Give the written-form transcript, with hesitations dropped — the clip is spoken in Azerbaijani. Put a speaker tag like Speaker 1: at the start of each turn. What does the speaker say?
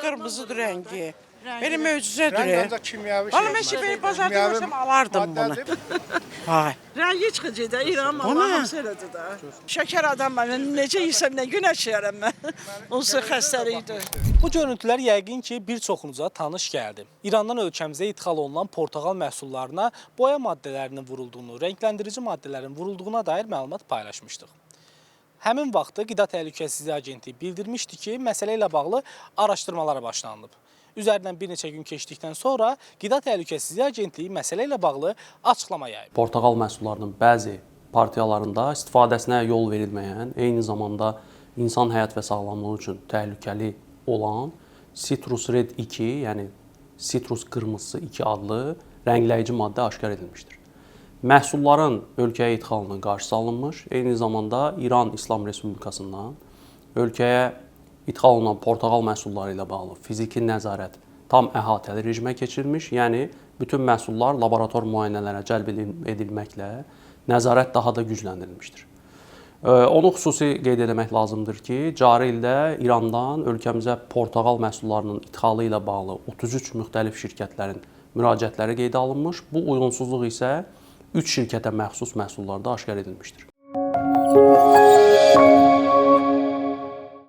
Speaker 1: kırmızıdır rengi. Benim möcüzədir.
Speaker 2: Rəng ancaq kimyəvi
Speaker 1: Valla mən şifayı bazarda görsəm alardım bunu. Hay.
Speaker 3: Rəngi çıxıcı da, İran Allah'ım söylədi də. Şəkər adam mən, necə yesəm nə günəş yərəm mən. Onsuz xəstəliydi.
Speaker 4: Bu görüntülər yəqin ki, bir çoxunuza tanış gəldi. İrandan ölkəmizə idxal olunan portağal məhsullarına boya maddələrinin vurulduğunu, rəngləndirici maddələrin vurulduğuna dair məlumat paylaşmışdıq. Həmin vaxtı Qida Təhlükəsizliyi Agentliyi bildirmişdi ki, məsələ ilə bağlı araşdırmalara başlanılıb. Üzərindən bir neçə gün keçdikdən sonra Qida Təhlükəsizliyi Agentliyi məsələ ilə bağlı açıqlama yayıb.
Speaker 5: Portağal məhsullarının bəzi partiyalarında istifadəsinə yol verilməyən, eyni zamanda insan həyat və sağlamlığı üçün təhlükəli olan Citrus Red 2, yəni Citrus qırmızısı 2 adlı rəngləyici maddə aşkar edilmişdir. Məhsulların ölkəyə idxalının qarşısı alınmış, eyni zamanda İran İslam Respublikasından ölkəyə idxal olunan portağal məhsulları ilə bağlı fiziki nəzarət tam əhatəli rejimə keçirilmiş, yəni bütün məhsullar laborator müayinələrə cəlb edilməklə nəzarət daha da gücləndirilmişdir. Onu xüsusi qeyd etmək lazımdır ki, cari ildə İrandan ölkəmizə portağal məhsullarının idxalı ilə bağlı 33 müxtəlif şirkətlərin müraciətləri qeydə alınmış. Bu uyğunsuzluq isə 3 şirkətə məxsus məhsullarda aşkar edilmişdir.